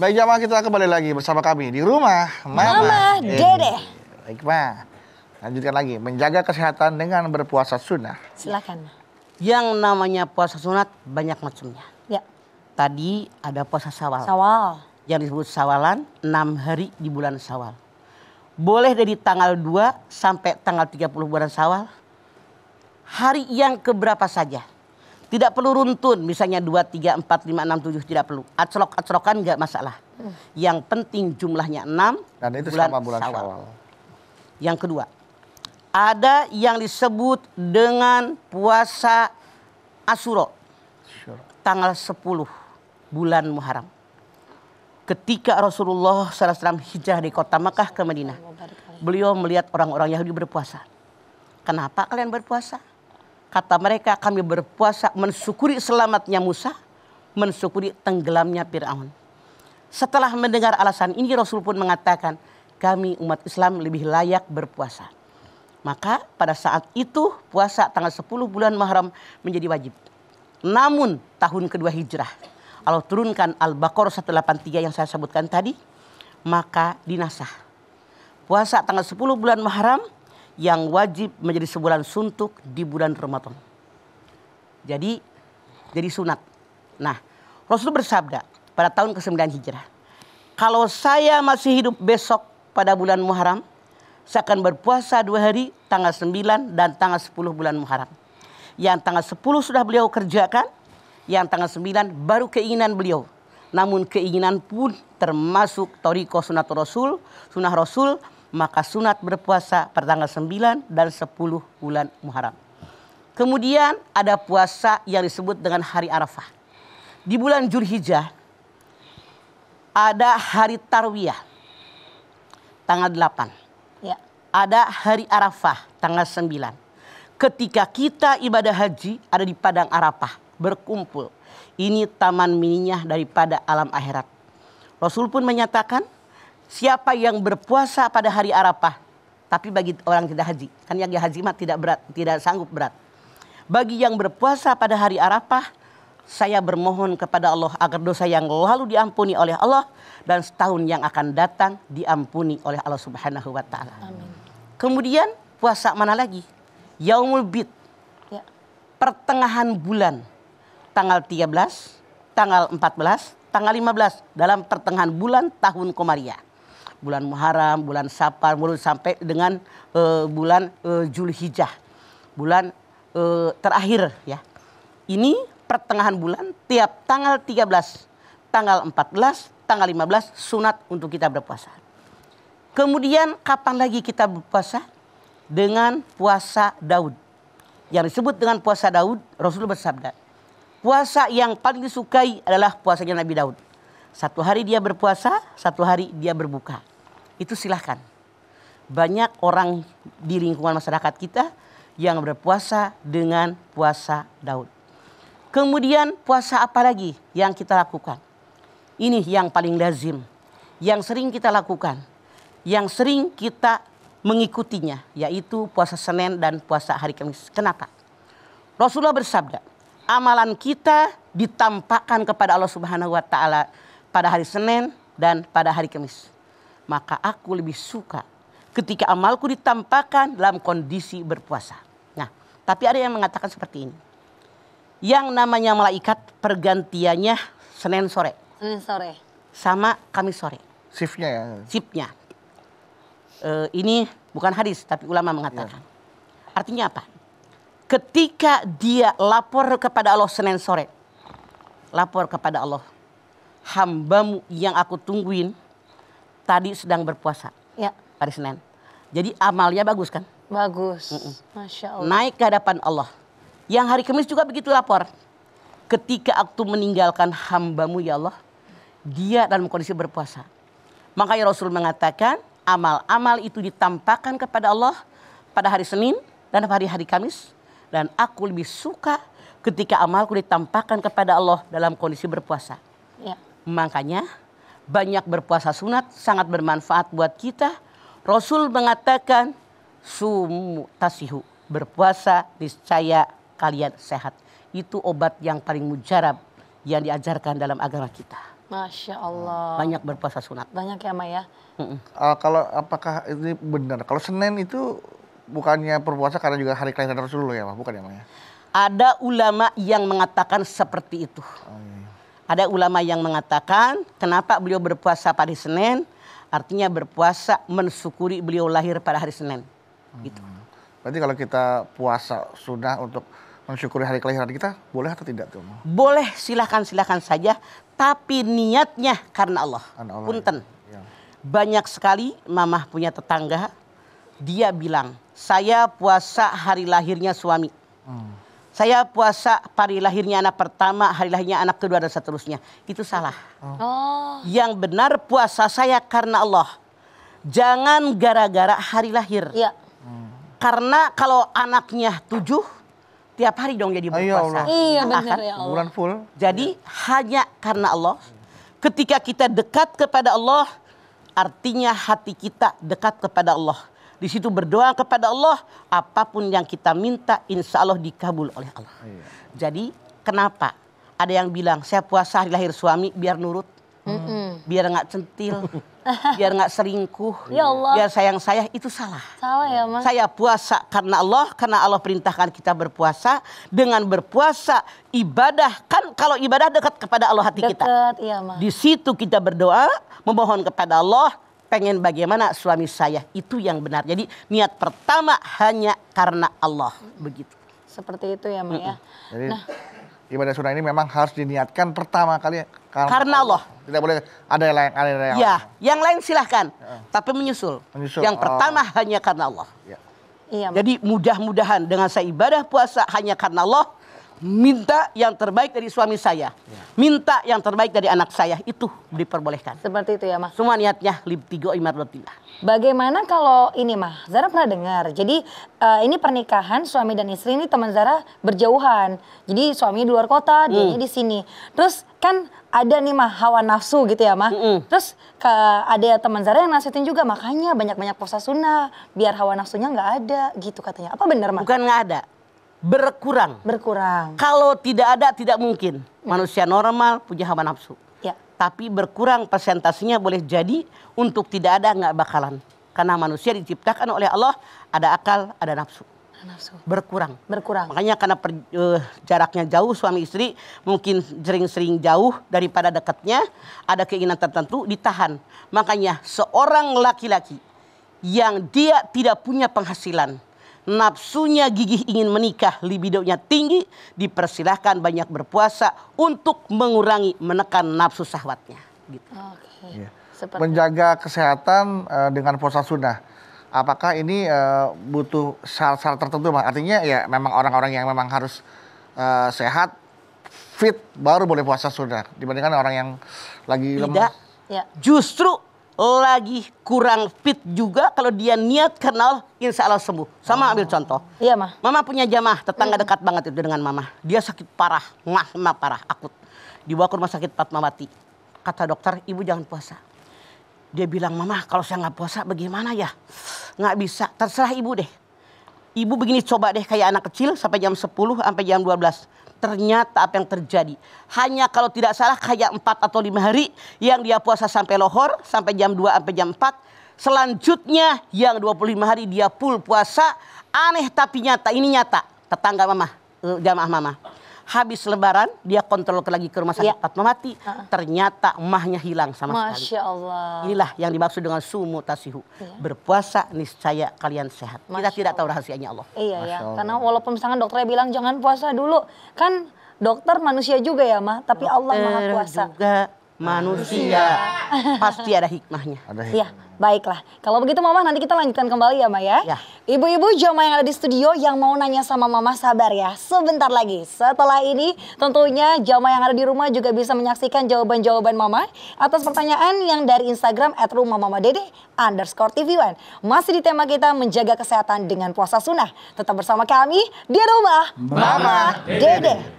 Baik jamaah, kita kembali lagi bersama kami di rumah Mama Dede. Baik Ma, lanjutkan lagi menjaga kesehatan dengan berpuasa sunnah. Silakan. Yang namanya puasa sunat banyak macamnya. Ya. Tadi ada puasa Syawal. Syawal. Yang disebut Syawalan 6 hari di bulan Syawal. Boleh dari tanggal 2 sampai tanggal 30 bulan Syawal. Hari yang keberapa saja. Tidak perlu runtun, misalnya 2, 3, 4, 5, 6, 7, tidak perlu. Acrok-acrokan nggak masalah. Yang penting jumlahnya 6 Dan itu selama bulan Syawal. Yang kedua, ada yang disebut dengan puasa Asyura. Tanggal 10 bulan Muharram. Ketika Rasulullah SAW hijrah dari kota Makkah ke Madinah. Beliau melihat orang-orang Yahudi berpuasa. Kenapa kalian berpuasa? Kata mereka, kami berpuasa mensyukuri selamatnya Musa, mensyukuri tenggelamnya Fir'aun. Setelah mendengar alasan ini, Rasul pun mengatakan, kami umat Islam lebih layak berpuasa. Maka pada saat itu puasa tanggal 10 bulan Muharram menjadi wajib. Namun tahun kedua hijrah, Allah turunkan Al-Baqarah 183 yang saya sebutkan tadi, maka dinasah. Puasa tanggal 10 bulan Muharram yang wajib menjadi sebulan suntuk di bulan Ramadan. Jadi sunat. Nah, Rasul bersabda pada tahun ke-9 Hijrah. Kalau saya masih hidup besok pada bulan Muharram, saya akan berpuasa 2 hari, tanggal 9 dan tanggal 10 bulan Muharram. Yang tanggal 10 sudah beliau kerjakan, yang tanggal 9 baru keinginan beliau. Namun keinginan pun termasuk thariqah sunnah Rasul, maka sunat berpuasa pada tanggal 9 dan 10 bulan Muharram. Kemudian ada puasa yang disebut dengan hari Arafah. Di bulan Dzulhijjah ada hari Tarwiyah tanggal 8. Ya. Ada hari Arafah tanggal 9. Ketika kita ibadah haji ada di padang Arafah berkumpul. Ini taman mininya daripada alam akhirat. Rasul pun menyatakan, siapa yang berpuasa pada hari Arafah, tapi bagi orang tidak haji, kan yang haji mah tidak berat, tidak sanggup berat. Bagi yang berpuasa pada hari Arafah, saya bermohon kepada Allah agar dosa yang lalu diampuni oleh Allah dan setahun yang akan datang diampuni oleh Allah Subhanahu wa taala. Amin. Kemudian puasa mana lagi? Yaumul Bid. Ya. Pertengahan bulan, tanggal 13, tanggal 14, tanggal 15 dalam pertengahan bulan tahun Komariah. Bulan Muharram, bulan Safar, sampai dengan bulan Dzulhijjah. Bulan terakhir ya. Ini pertengahan bulan tiap tanggal 13, tanggal 14, tanggal 15 sunat untuk kita berpuasa. Kemudian kapan lagi kita berpuasa? Dengan puasa Daud. Yang disebut dengan puasa Daud, Rasul bersabda, puasa yang paling disukai adalah puasanya Nabi Daud. 1 hari dia berpuasa, 1 hari dia berbuka. Itu silahkan. Banyak orang di lingkungan masyarakat kita yang berpuasa dengan puasa Daud. Kemudian puasa apa lagi yang kita lakukan? Ini yang paling lazim, yang sering kita lakukan, yang sering kita mengikutinya, yaitu puasa Senin dan puasa hari Kamis. Kenapa? Rasulullah bersabda, amalan kita ditampakkan kepada Allah Subhanahu wa taala pada hari Senin dan pada hari Kamis. Maka aku lebih suka ketika amalku ditampakkan dalam kondisi berpuasa. Nah, tapi ada yang mengatakan seperti ini. Yang namanya malaikat pergantiannya Senin sore. Senin sore. Sama Kamis sore. Shiftnya ya. Shiftnya. Ini bukan hadis, tapi ulama mengatakan. Ya. Artinya apa? Ketika dia lapor kepada Allah Senin sore. Lapor kepada Allah. Hambamu yang aku tungguin tadi sedang berpuasa. Ya. Hari Senin. Jadi amalnya bagus kan? Bagus. Masya Allah. Naik ke hadapan Allah. Yang hari Kamis juga begitu lapor. Ketika aku meninggalkan hambamu ya Allah. Dia dalam kondisi berpuasa. Makanya Rasul mengatakan amal-amal itu ditampakkan kepada Allah pada hari Senin dan pada hari Kamis. Dan aku lebih suka ketika amalku ditampakkan kepada Allah dalam kondisi berpuasa. Ya. Makanya banyak berpuasa sunat sangat bermanfaat buat kita. Rasul mengatakan sumu tasihu, berpuasa niscaya kalian sehat. Itu obat yang paling mujarab yang diajarkan dalam agama kita. Masya Allah. Banyak berpuasa sunat. Banyak ya Ma ya. Kalau apakah ini benar? Kalau Senin itu bukannya berpuasa karena juga hari kelahiran Rasulullah ya, Ma? Bukan ya, Ma ya? Ada ulama yang mengatakan seperti itu. Oh, iya. Ada ulama yang mengatakan kenapa beliau berpuasa pada hari Senin, artinya berpuasa mensyukuri beliau lahir pada hari Senin. Gitu. Berarti kalau kita puasa sunnah untuk mensyukuri hari kelahiran kita, boleh atau tidak tuh, Ma? Boleh, silahkan saja, tapi niatnya karena Allah. Karena Allah, Punten. ya. Banyak sekali mamah punya tetangga, dia bilang, saya puasa hari lahirnya suami. Saya puasa hari lahirnya anak pertama, hari lahirnya anak kedua dan seterusnya. Itu salah. Oh. Yang benar puasa saya karena Allah. Jangan gara-gara hari lahir. Iya. Karena kalau anaknya 7, tiap hari dong jadi Ayo berpuasa. Allah. Iya Nah, benar kan? ya Allah. Bulan full. Jadi hanya karena Allah. Ketika kita dekat kepada Allah, artinya hati kita dekat kepada Allah. Di situ berdoa kepada Allah, apapun yang kita minta insya Allah dikabul oleh Allah. Iya. Jadi kenapa? Ada yang bilang saya puasa hari lahir suami biar nurut, biar nggak centil, biar nggak selingkuh, Ya Allah. biar sayang saya, itu salah. Salah ya Ma. Saya puasa karena Allah perintahkan kita berpuasa. Dengan berpuasa ibadah, kan kalau ibadah dekat kepada Allah hati kita. Dekat, iya Ma. Di situ kita berdoa, memohon kepada Allah, pengen bagaimana suami saya, itu yang benar. Jadi niat pertama hanya karena Allah, begitu. Seperti itu ya Ma ya. Jadi ibadah sunnah ini memang harus diniatkan pertama kali Karena Allah. Tidak boleh ada yang lain. Ya, yang lain silahkan, tapi menyusul. Menyusul, Yang oh. pertama hanya karena Allah. Ya. Iya Ma. Jadi mudah-mudahan dengan saya ibadah puasa hanya karena Allah, minta yang terbaik dari suami saya, minta yang terbaik dari anak saya, itu diperbolehkan. Seperti itu ya Ma. Semua niatnya libtigo imardotillah. Bagaimana kalau ini mah, Zara pernah dengar. Jadi ini pernikahan suami dan istri ini teman Zara berjauhan. Jadi suami di luar kota, dianya di sini. Terus kan ada nih mah hawa nafsu gitu ya mah. Terus ada teman Zara yang nasihatin juga, makanya banyak-banyak puasa sunnah biar hawa nafsunya nggak ada gitu katanya. Apa benar mah? Bukan nggak ada, berkurang. Berkurang. Kalau tidak ada tidak mungkin. Manusia normal punya hawa nafsu. Ya. Tapi berkurang persentasenya boleh jadi, untuk tidak ada nggak bakalan. Karena manusia diciptakan oleh Allah, ada akal, ada nafsu. Nafsu. Berkurang. Berkurang. Makanya karena jaraknya jauh suami istri, mungkin sering-sering jauh daripada dekatnya, ada keinginan tertentu ditahan. Makanya seorang laki-laki yang dia tidak punya penghasilan, nafsunya gigih ingin menikah, libidonya tinggi, dipersilahkan banyak berpuasa untuk mengurangi, menekan nafsu syahwatnya. Gitu. Oke. Iya. Seperti Menjaga kesehatan dengan puasa sunnah. Apakah ini butuh syarat-syarat tertentu, Mas? Artinya ya memang orang-orang yang memang harus sehat, fit, baru boleh puasa sunnah. Dibandingkan orang yang lagi Tidak. lemas. ya. Justru lagi kurang fit juga kalau dia niat karena Allah, insya Allah sembuh. Sama ambil contoh. Iya mah. Mama punya jamaah, tetangga dekat banget itu dengan mama. Dia sakit parah, mah parah, akut. Dibawa ke rumah sakit Fatmawati. Kata dokter, ibu jangan puasa. Dia bilang, mama kalau saya nggak puasa bagaimana ya? Nggak bisa, terserah ibu deh. Ibu begini coba deh kayak anak kecil sampai jam 10 sampai jam 12. Ternyata apa yang terjadi? Hanya kalau tidak salah kayak 4 atau 5 hari yang dia puasa sampai lohor, sampai jam 2 sampai jam 4. Selanjutnya yang 25 hari dia full puasa. Aneh tapi nyata, ini nyata. Tetangga mama, jamaah mama. Habis lebaran dia kontrol lagi ke rumah sakit Fatmawati. Ternyata emahnya hilang sama sekali. Masya Allah. Inilah yang dimaksud dengan sumu tasihu. Berpuasa niscaya kalian sehat. Kita tidak tahu rahasianya Allah. Iya ya, Masya Allah. karena walaupun misalkan dokternya bilang jangan puasa dulu, kan dokter manusia juga ya mah, tapi Allah maha puasa. Juga manusia. Pasti ada hikmahnya. Ada Iya, baiklah. Kalau begitu Mama nanti kita lanjutkan kembali ya Ma ya. Ya. Ibu-ibu jamaah yang ada di studio yang mau nanya sama Mama sabar ya. Sebentar lagi. Setelah ini tentunya jamaah yang ada di rumah juga bisa menyaksikan jawaban-jawaban Mama atas pertanyaan yang dari Instagram @rumahmamadede_tv1. Masih di tema kita menjaga kesehatan dengan puasa sunnah. Tetap bersama kami di rumah Mama Dede.